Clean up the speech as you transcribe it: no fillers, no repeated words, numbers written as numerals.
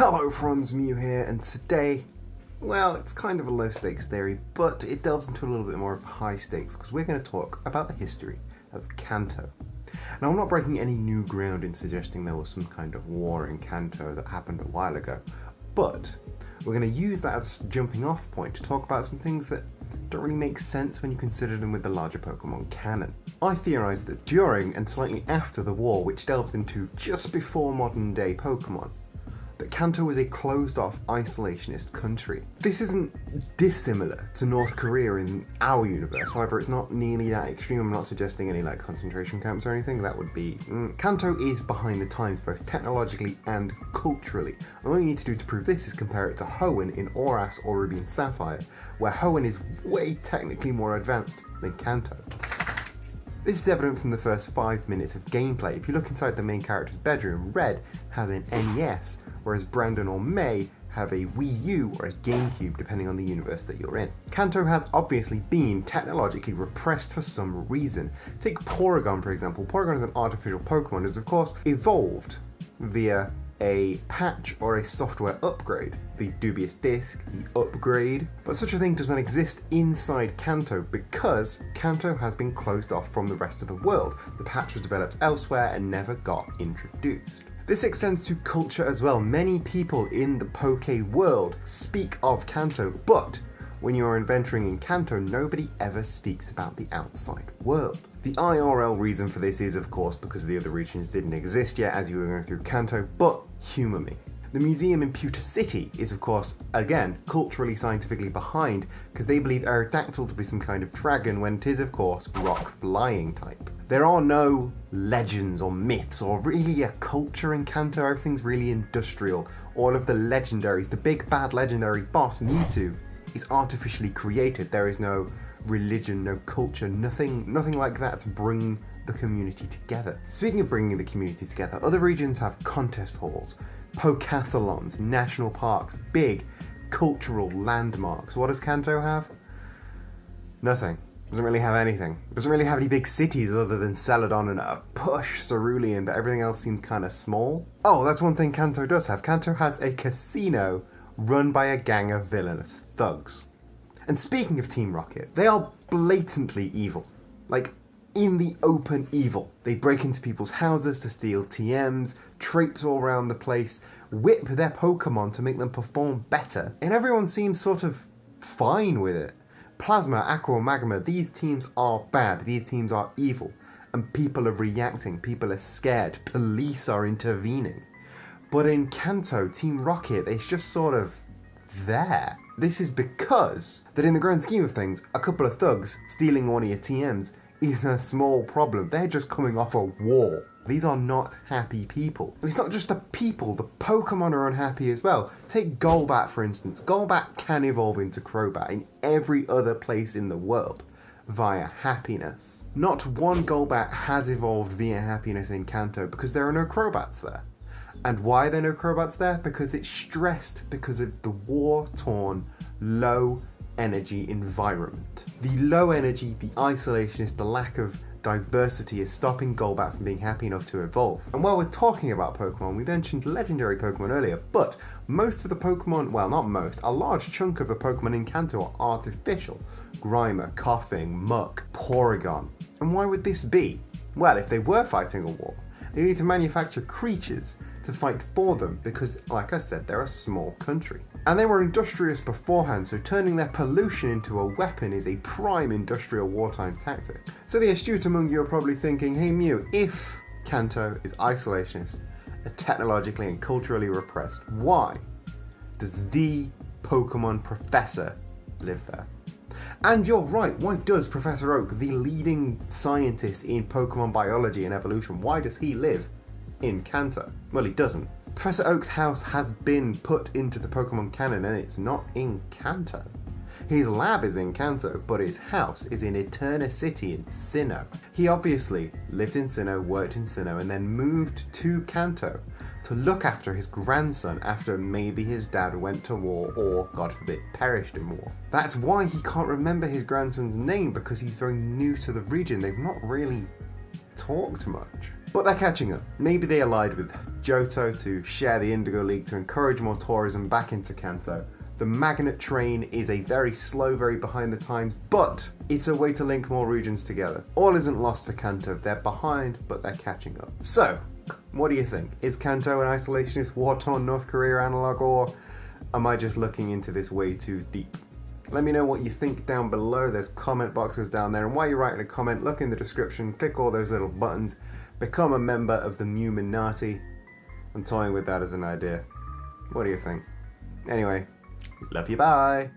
Hello friends, Mew here, and today, well, it's kind of a low stakes theory, but it delves into a little bit more of high stakes because we're going to talk about the history of Kanto. Now, I'm not breaking any new ground in suggesting there was some kind of war in Kanto that happened a while ago, but we're going to use that as a jumping off point to talk about some things that don't really make sense when you consider them with the larger Pokemon canon. I theorise that during and slightly after the war, which delves into just before modern day Pokemon, that Kanto was a closed-off, isolationist country. This isn't dissimilar to North Korea in our universe, however it's not nearly that extreme. I'm not suggesting any concentration camps or anything, that would be... Kanto is behind the times both technologically and culturally. And all you need to do to prove this is compare it to Hoenn in Oras or Ruby and Sapphire, where Hoenn is way technically more advanced than Kanto. This is evident from the first 5 minutes of gameplay. If you look inside the main character's bedroom, Red has an NES, whereas Brandon or May have a Wii U or a GameCube, depending on the universe that you're in. Kanto has obviously been technologically repressed for some reason. Take Porygon, for example. Porygon is an artificial Pokemon. It has, of course, evolved via a patch or a software upgrade, the dubious disc, the upgrade, but such a thing does not exist inside Kanto because Kanto has been closed off from the rest of the world. The patch was developed elsewhere and never got introduced. This extends to culture as well. Many people in the Poke world speak of Kanto, but when you are adventuring in Kanto, nobody ever speaks about the outside world. The IRL reason for this is, of course, because the other regions didn't exist yet as you were going through Kanto, but humour me. The museum in Pewter City is, of course, again, culturally, scientifically behind, because they believe Aerodactyl to be some kind of dragon when it is, of course, rock flying type. There are no legends or myths or really a culture in Kanto. Everything's really industrial. All of the legendaries, the big bad legendary boss, Mewtwo, is artificially created. There is no religion, no culture, nothing like that to bring the community together. Speaking of bringing the community together, other regions have contest halls, Pokathlons, national parks, big cultural landmarks. What does Kanto have? Nothing. Doesn't really have anything. Doesn't really have any big cities other than Celadon and a push Cerulean, but everything else seems kind of small. Oh, that's one thing Kanto does have. Kanto has a casino run by a gang of villainous thugs. And speaking of Team Rocket, they are blatantly evil. Like, in the open evil. They break into people's houses to steal TMs, traipse all around the place, whip their Pokemon to make them perform better, and everyone seems sort of fine with it. Plasma, Aqua, Magma, these teams are bad, these teams are evil, and people are reacting, people are scared, police are intervening. But in Kanto, Team Rocket, it's just sort of there. This is because that in the grand scheme of things, a couple of thugs stealing one of your TMs is a small problem. They're just coming off a war. These are not happy people. And it's not just the people, the Pokemon are unhappy as well. Take Golbat for instance. Golbat can evolve into Crobat in every other place in the world via happiness. Not one Golbat has evolved via happiness in Kanto because there are no Crobats there. And why are there no Crobats there? Because it's stressed because of the war-torn, low-energy environment. The low energy, the isolationist, the lack of diversity is stopping Golbat from being happy enough to evolve. And while we're talking about Pokemon, we mentioned legendary Pokemon earlier, but most of the Pokemon, well not most, a large chunk of the Pokemon in Kanto are artificial. Grimer, Koffing, Muck, Porygon. And why would this be? Well, if they were fighting a war, they need to manufacture creatures to fight for them because, like I said, they're a small country. And they were industrious beforehand, so turning their pollution into a weapon is a prime industrial wartime tactic. So the astute among you are probably thinking, hey Mew, if Kanto is isolationist, technologically and culturally repressed, why does the Pokemon professor live there? And you're right, why does Professor Oak, the leading scientist in Pokemon biology and evolution, why does he live in Kanto? Well, he doesn't. Professor Oak's house has been put into the Pokemon canon and it's not in Kanto. His lab is in Kanto, but his house is in Eterna City in Sinnoh. He obviously lived in Sinnoh, worked in Sinnoh, and then moved to Kanto to look after his grandson after maybe his dad went to war or, God forbid, perished in war. That's why he can't remember his grandson's name, because he's very new to the region. They've not really talked much. But they're catching up. Maybe they allied with Johto to share the Indigo League to encourage more tourism back into Kanto. The magnet train is a very slow, very behind the times, but it's a way to link more regions together. All isn't lost for Kanto. They're behind, but they're catching up. So, what do you think? Is Kanto an isolationist, war-torn North Korea analog, or am I just looking into this way too deep? Let me know what you think down below. There's comment boxes down there, and while you're writing a comment, look in the description, click all those little buttons, become a member of the Muminati. I'm toying with that as an idea. What do you think? Anyway, love you, bye!